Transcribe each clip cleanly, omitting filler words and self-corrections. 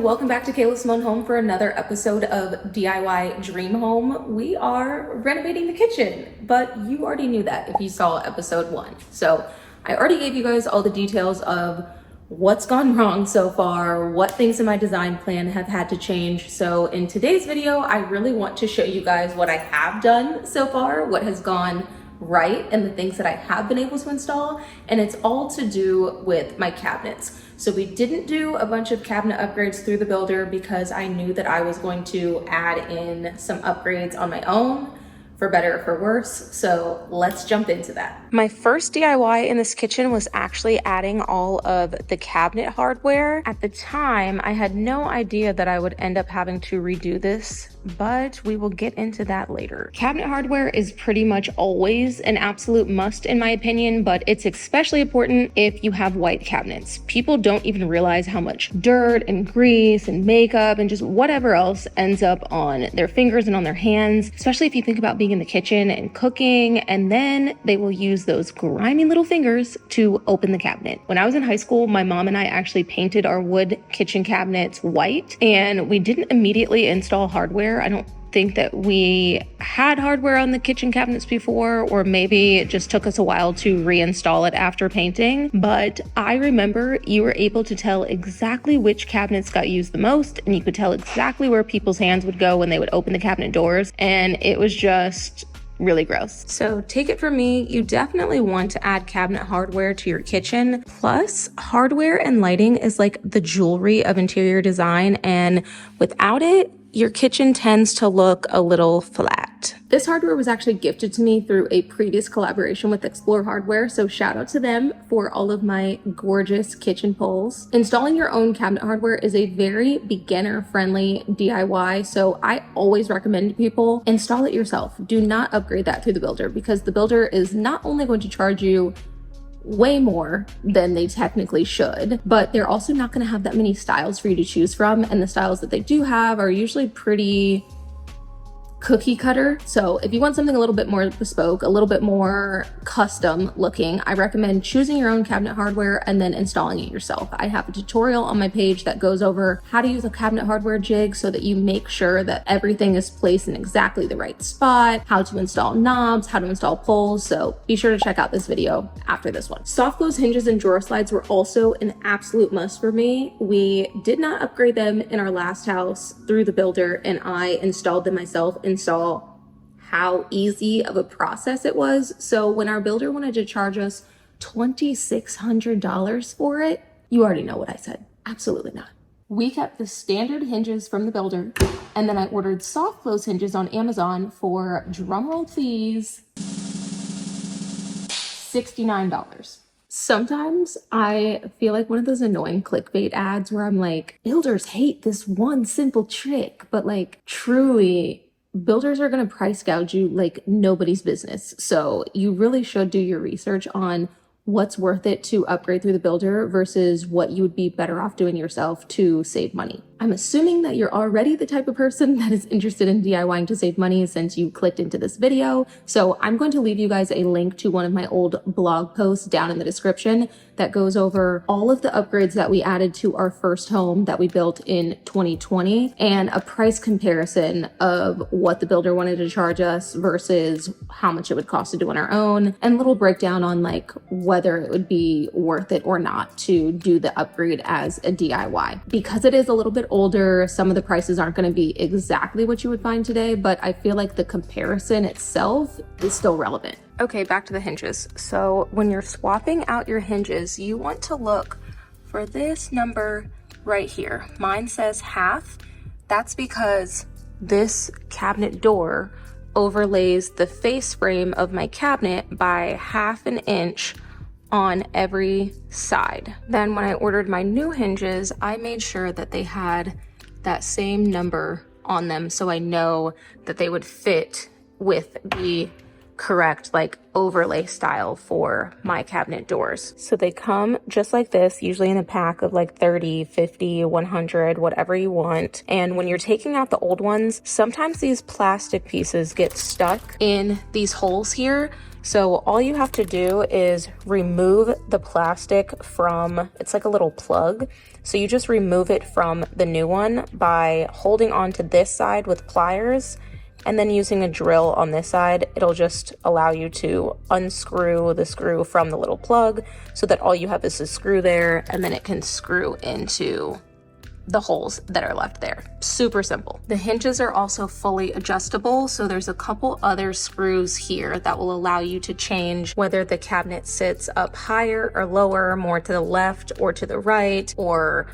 and welcome back to Kayla Simone Home for another episode of DIY Dream Home. We are renovating the kitchen, but you already knew that if you saw episode 1. So I already gave you guys all the details of what's gone wrong so far, what things in my design plan have had to change. So in today's video, I really want to show you guys what I have done so far, what has gone right, and the things that I have been able to install. And it's all to do with my cabinets. So we didn't do a bunch of cabinet upgrades through the builder because I knew that I was going to add in some upgrades on my own, for better or for worse. So let's jump into that. My first DIY in this kitchen was actually adding all of the cabinet hardware. At the time, I had no idea that I would end up having to redo this, but we will get into that later. Cabinet hardware is pretty much always an absolute must in my opinion, but it's especially important if you have white cabinets. People don't even realize how much dirt and grease and makeup and just whatever else ends up on their fingers and on their hands, especially if you think about being in the kitchen and cooking, and then they will use those grimy little fingers to open the cabinet. When I was in high school, my mom and I actually painted our wood kitchen cabinets white, and we didn't immediately install hardware. I don't think that we had hardware on the kitchen cabinets before, or maybe it just took us a while to reinstall it after painting. But I remember you were able to tell exactly which cabinets got used the most, and you could tell exactly where people's hands would go when they would open the cabinet doors, and it was just really gross. So take it from me, you definitely want to add cabinet hardware to your kitchen. Plus, hardware and lighting is like the jewelry of interior design, and without it, your kitchen tends to look a little flat. This hardware was actually gifted to me through a previous collaboration with Explore Hardware, so shout out to them for all of my gorgeous kitchen poles. Installing your own cabinet hardware is a very beginner-friendly DIY, so I always recommend to people, install it yourself. Do not upgrade that through the builder, because the builder is not only going to charge you way more than they technically should, but they're also not going to have that many styles for you to choose from, and the styles that they do have are usually pretty cookie cutter. So if you want something a little bit more bespoke, a little bit more custom looking, I recommend choosing your own cabinet hardware and then installing it yourself. I have a tutorial on my page that goes over how to use a cabinet hardware jig so that you make sure that everything is placed in exactly the right spot, how to install knobs, how to install poles. So be sure to check out this video after this one. Soft close hinges and drawer slides were also an absolute must for me. We did not upgrade them in our last house through the builder, and I installed them myself and saw how easy of a process it was. So when our builder wanted to charge us $2,600 for it, you already know what I said. Absolutely not. We kept the standard hinges from the builder, and then I ordered soft close hinges on Amazon for, drumroll please, $69. Sometimes I feel like one of those annoying clickbait ads where I'm like, builders hate this one simple trick, but like truly, builders are going to price gouge you like nobody's business. So you really should do your research on what's worth it to upgrade through the builder versus what you would be better off doing yourself to save money. I'm assuming that you're already the type of person that is interested in DIYing to save money since you clicked into this video. So I'm going to leave you guys a link to one of my old blog posts down in the description that goes over all of the upgrades that we added to our first home that we built in 2020 and a price comparison of what the builder wanted to charge us versus how much it would cost to do on our own, and a little breakdown on like whether it would be worth it or not to do the upgrade as a DIY. Because it is a little bit older, some of the prices aren't going to be exactly what you would find today, but I feel like the comparison itself is still relevant. Okay, back to the hinges. So when you're swapping out your hinges, you want to look for this number right here. Mine says half. That's because this cabinet door overlays the face frame of my cabinet by 1/2 inch on every side. Then when I ordered my new hinges, I made sure that they had that same number on them so I know that they would fit with the correct like overlay style for my cabinet doors. So they come just like this, usually in a pack of like 30, 50, 100, whatever you want. And when you're taking out the old ones, sometimes these plastic pieces get stuck in these holes here. So all you have to do is remove the plastic from, it's like a little plug. So you just remove it from the new one by holding onto this side with pliers, and then using a drill on this side. It'll just allow you to unscrew the screw from the little plug so that all you have is a screw there, and then it can screw into the holes that are left there. Super simple. The hinges are also fully adjustable, so there's a couple other screws here that will allow you to change whether the cabinet sits up higher or lower, more to the left or to the right, or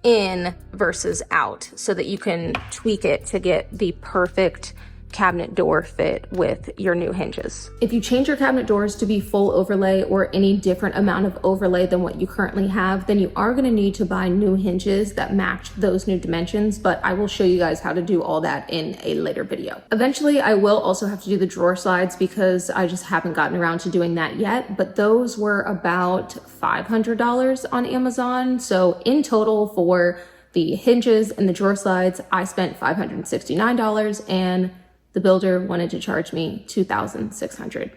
in versus out, so that you can tweak it to get the perfect cabinet door fit with your new hinges. If you change your cabinet doors to be full overlay or any different amount of overlay than what you currently have, then you are going to need to buy new hinges that match those new dimensions, but I will show you guys how to do all that in a later video. Eventually, I will also have to do the drawer slides because I just haven't gotten around to doing that yet, but those were about $500 on Amazon. So in total for the hinges and the drawer slides, I spent $569, and the builder wanted to charge me $2,600.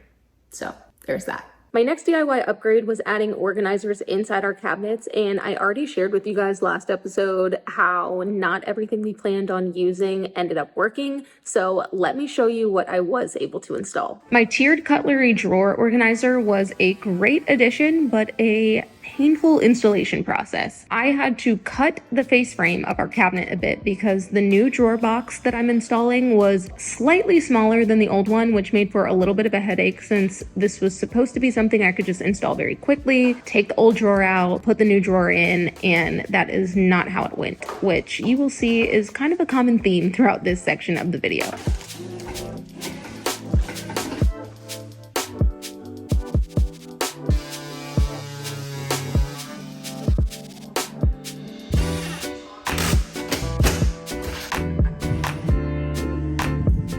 So there's that. My next DIY upgrade was adding organizers inside our cabinets, and I already shared with you guys last episode how not everything we planned on using ended up working. So let me show you what I was able to install. My tiered cutlery drawer organizer was a great addition, but a painful installation process. I had to cut the face frame of our cabinet a bit because the new drawer box that I'm installing was slightly smaller than the old one, which made for a little bit of a headache since this was supposed to be something I could just install very quickly, take the old drawer out, put the new drawer in, and that is not how it went, which you will see is kind of a common theme throughout this section of the video.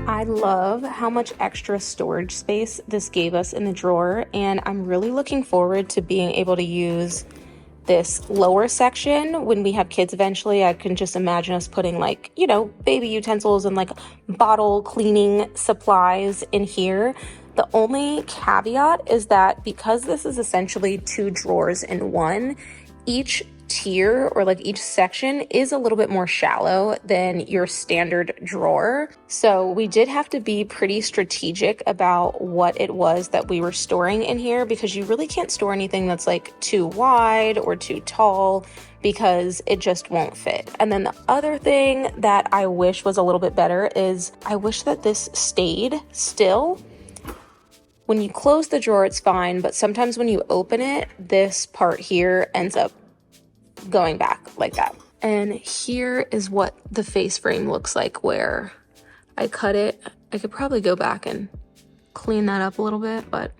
I love how much extra storage space this gave us in the drawer, and I'm really looking forward to being able to use this lower section when we have kids eventually. I can just imagine us putting, like, you know, baby utensils and like bottle cleaning supplies in here. The only caveat is that because this is essentially two drawers in one, each tier or like each section is a little bit more shallow than your standard drawer. So we did have to be pretty strategic about what it was that we were storing in here, because you really can't store anything that's like too wide or too tall because it just won't fit. And then the other thing that I wish was a little bit better is I wish that this stayed still. When you close the drawer, it's fine, but sometimes when you open it, this part here ends up going back like that. And here is what the face frame looks like where I cut it. I could probably go back and clean that up a little bit, but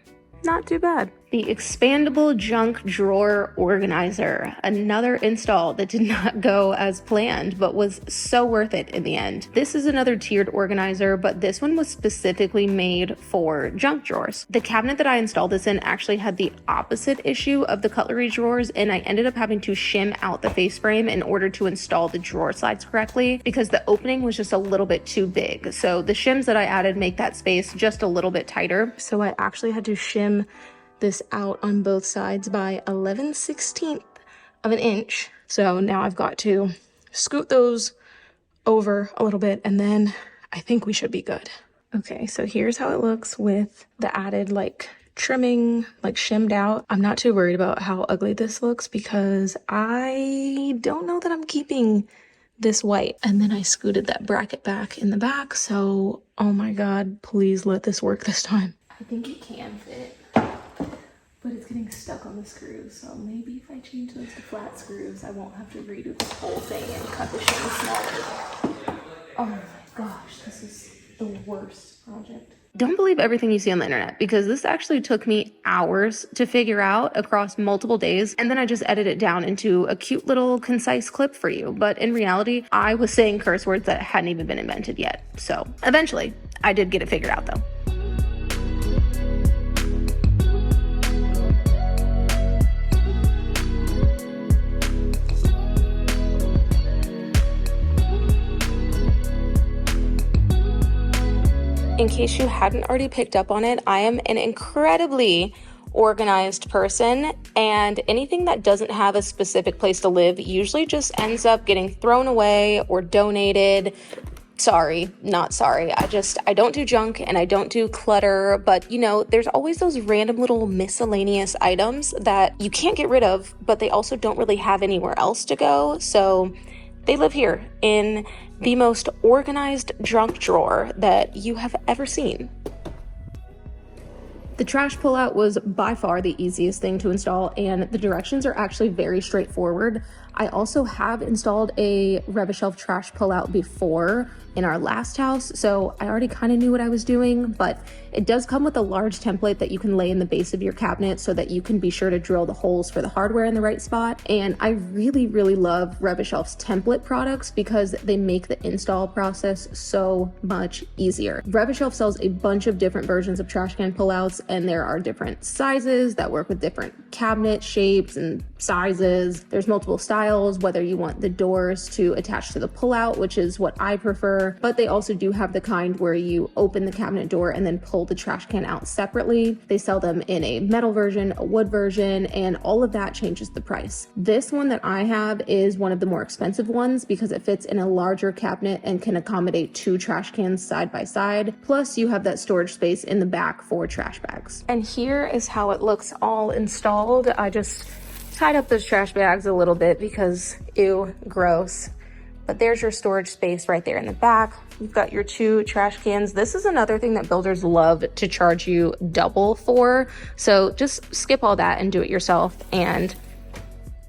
not too bad. The expandable junk drawer organizer, another install that did not go as planned, but was so worth it in the end. This is another tiered organizer, but this one was specifically made for junk drawers. The cabinet that I installed this in actually had the opposite issue of the cutlery drawers, and I ended up having to shim out the face frame in order to install the drawer slides correctly because the opening was just a little bit too big. So the shims that I added make that space just a little bit tighter. So I actually had to shim this out on both sides by 11/16 of an inch. So now I've got to scoot those over a little bit, and then I think we should be good. Okay, so here's how it looks with the added like trimming, like shimmed out. I'm not too worried about how ugly this looks because I don't know that I'm keeping this white. And then I scooted that bracket back in the back. So, oh my God, please let this work this time. I think it can fit, but it's getting stuck on the screws. So maybe if I change those to flat screws, I won't have to redo this whole thing and cut the shim smaller. Oh my gosh, this is the worst project. Don't believe everything you see on the internet, because this actually took me hours to figure out across multiple days, and then I just edited it down into a cute little concise clip for you. But in reality, I was saying curse words that hadn't even been invented yet. So eventually, I did get it figured out though. In in case you hadn't already picked up on it, I am an incredibly organized person, and anything that doesn't have a specific place to live usually just ends up getting thrown away or donated. Sorry, not sorry. I don't do junk and I don't do clutter, but you know, there's always those random little miscellaneous items that you can't get rid of, but they also don't really have anywhere else to go. So they live here in the most organized junk drawer that you have ever seen. The trash pullout was by far the easiest thing to install, and the directions are actually very straightforward. I also have installed a Rev-A-Shelf trash pullout before in our last house, so I already kind of knew what I was doing, but it does come with a large template that you can lay in the base of your cabinet so that you can be sure to drill the holes for the hardware in the right spot. And I really, really love Rev-A-Shelf's template products because they make the install process so much easier. Rev-A-Shelf sells a bunch of different versions of trash can pullouts, and there are different sizes that work with different cabinet shapes and sizes. There's multiple styles, whether you want the doors to attach to the pullout, which is what I prefer, but they also do have the kind where you open the cabinet door and then pull the trash can out separately. They sell them in a metal version, a wood version, and all of that changes the price. This one that I have is one of the more expensive ones because it fits in a larger cabinet and can accommodate 2 trash cans side by side. Plus you have that storage space in the back for trash bags. And here is how it looks all installed. I just tied up those trash bags a little bit because ew, gross. But there's your storage space right there in the back. You've got your 2 trash cans. This is another thing that builders love to charge you double for. So just skip all that and do it yourself. And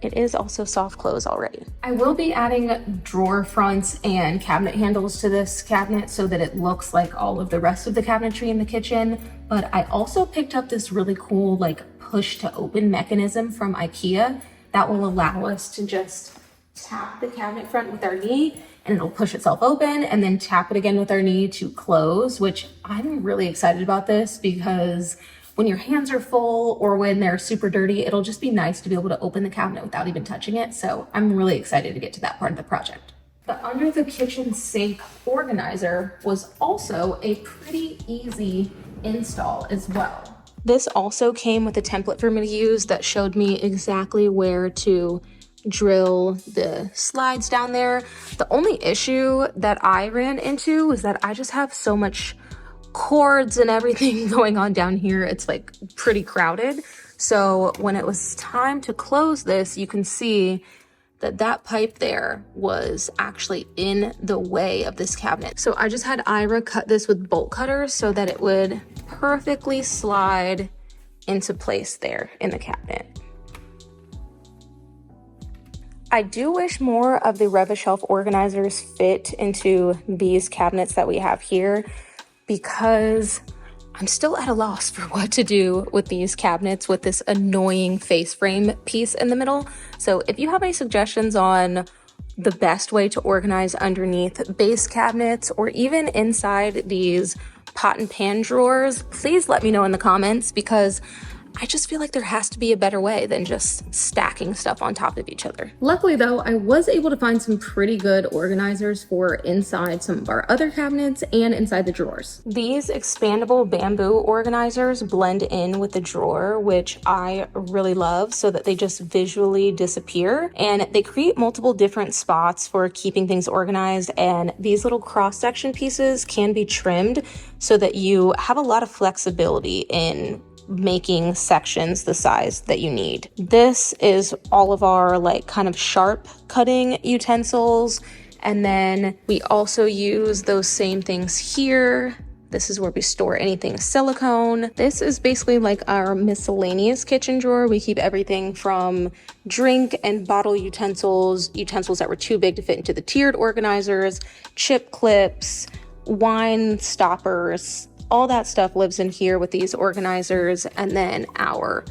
it is also soft close already. I will be adding drawer fronts and cabinet handles to this cabinet so that it looks like all of the rest of the cabinetry in the kitchen. But I also picked up this really cool like push to open mechanism from IKEA that will allow us to just tap the cabinet front with our knee and it'll push itself open, and then tap it again with our knee to close, which I'm really excited about this because when your hands are full or when they're super dirty, it'll just be nice to be able to open the cabinet without even touching it. So I'm really excited to get to that part of the project. The under the kitchen sink organizer was also a pretty easy install as well. This also came with a template for me to use that showed me exactly where to drill the slides down there. The only issue that I ran into was that I just have so much cords and everything going on down here. It's like pretty crowded. So when it was time to close this, you can see that that pipe there was actually in the way of this cabinet. So I just had Ira cut this with bolt cutters so that it would perfectly slide into place there in the cabinet. I do wish more of the Rev-A-Shelf organizers fit into these cabinets that we have here because I'm still at a loss for what to do with these cabinets with this annoying face frame piece in the middle. So if you have any suggestions on the best way to organize underneath base cabinets or even inside these pot and pan drawers, please let me know in the comments because I just feel like there has to be a better way than just stacking stuff on top of each other. Luckily though, I was able to find some pretty good organizers for inside some of our other cabinets and inside the drawers. These expandable bamboo organizers blend in with the drawer, which I really love so that they just visually disappear, and they create multiple different spots for keeping things organized. And these little cross-section pieces can be trimmed so that you have a lot of flexibility in making sections the size that you need. This is all of our like kind of sharp cutting utensils, and then we also use those same things here. This is where we store anything silicone. This is basically like our miscellaneous kitchen drawer. We keep everything from drink and bottle utensils that were too big to fit into the tiered organizers, chip clips, wine stoppers. All that stuff lives in here with these organizers, and then our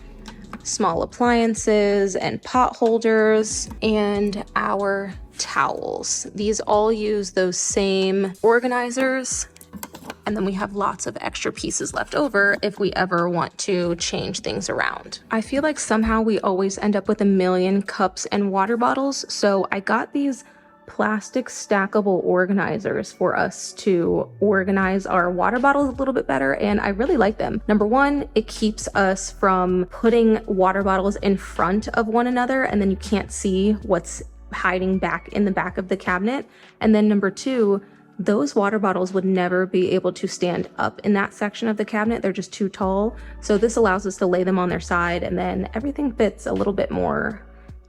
small appliances and pot holders and our towels. These all use those same organizers, and then we have lots of extra pieces left over if we ever want to change things around. I feel like somehow we always end up with a million cups and water bottles, so I got these plastic stackable organizers for us to organize our water bottles a little bit better, and I really like them. Number one, it keeps us from putting water bottles in front of one another and then you can't see what's hiding back in the back of the cabinet. And then number two, those water bottles would never be able to stand up in that section of the cabinet. They're just too tall. So this allows us to lay them on their side and then everything fits a little bit more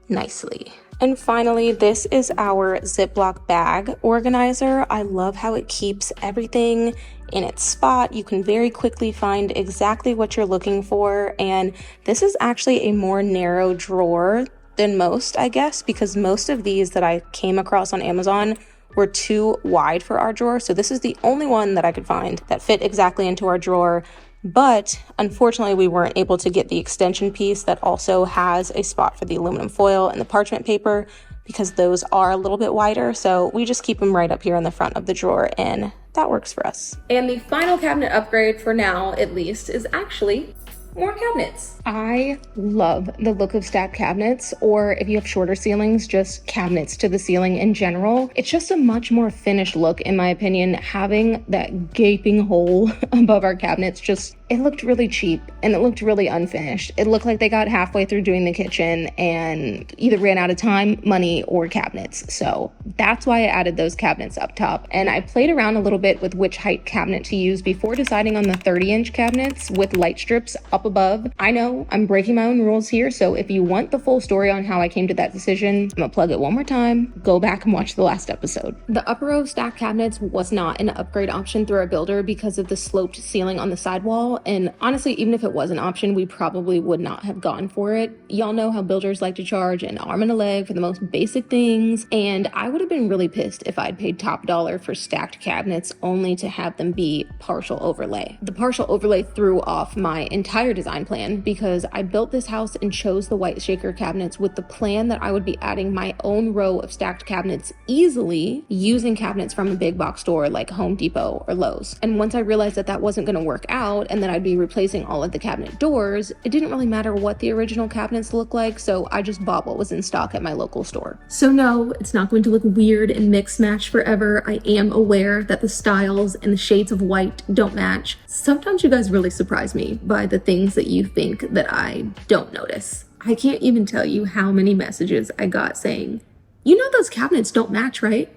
nicely. And finally, this is our Ziploc bag organizer. I love how it keeps everything in its spot. You can very quickly find exactly what you're looking for. And this is actually a more narrow drawer than most, I guess, because most of these that I came across on Amazon were too wide for our drawer. So this is the only one that I could find that fit exactly into our drawer. But unfortunately, we weren't able to get the extension piece that also has a spot for the aluminum foil and the parchment paper because those are a little bit wider. So we just keep them right up here in the front of the drawer and that works for us. And the final cabinet upgrade for now, at least, is actually more cabinets. I love the look of stacked cabinets, or if you have shorter ceilings, just cabinets to the ceiling in general. It's just a much more finished look, in my opinion. Having that gaping hole above our cabinets it looked really cheap and it looked really unfinished. It looked like they got halfway through doing the kitchen and either ran out of time, money, or cabinets. So that's why I added those cabinets up top. And I played around a little bit with which height cabinet to use before deciding on the 30-inch cabinets with light strips up above. I know I'm breaking my own rules here, so if you want the full story on how I came to that decision, I'm gonna plug it one more time. Go back and watch the last episode. The upper row of stacked cabinets was not an upgrade option through our builder because of the sloped ceiling on the sidewall. And honestly, even if it was an option, we probably would not have gone for it. Y'all know how builders like to charge an arm and a leg for the most basic things. And I would have been really pissed if I'd paid top dollar for stacked cabinets only to have them be partial overlay. The partial overlay threw off my entire design plan because I built this house and chose the white shaker cabinets with the plan that I would be adding my own row of stacked cabinets easily using cabinets from a big box store like Home Depot or Lowe's. And once I realized that that wasn't going to work out and that I'd be replacing all of the cabinet doors, it didn't really matter what the original cabinets look like, so I just bought what was in stock at my local store. So no, it's not going to look weird and mix match forever. I am aware that the styles and the shades of white don't match. Sometimes you guys really surprise me by the things that you think that I don't notice. I can't even tell you how many messages I got saying, you know those cabinets don't match, right?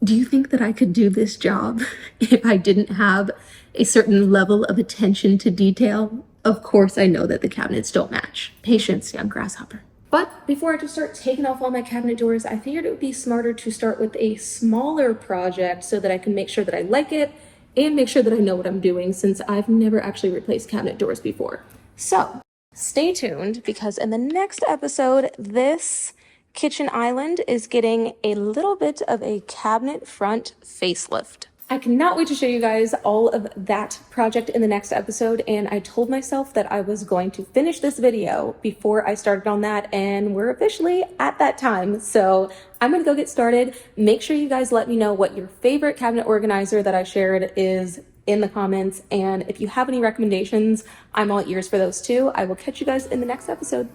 Do you think that I could do this job if I didn't have a certain level of attention to detail? Of course, I know that the cabinets don't match. Patience, young grasshopper. But before I just start taking off all my cabinet doors, I figured it would be smarter to start with a smaller project so that I can make sure that I like it and make sure that I know what I'm doing, since I've never actually replaced cabinet doors before. So stay tuned, because in the next episode, this kitchen island is getting a little bit of a cabinet front facelift. I cannot wait to show you guys all of that project in the next episode, and I told myself that I was going to finish this video before I started on that, and we're officially at that time. So I'm gonna go get started. Make sure you guys let me know what your favorite cabinet organizer that I shared is in the comments, and if you have any recommendations, I'm all ears for those too. I will catch you guys in the next episode.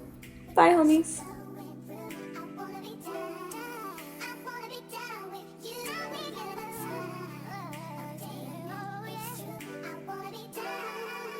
Bye, homies.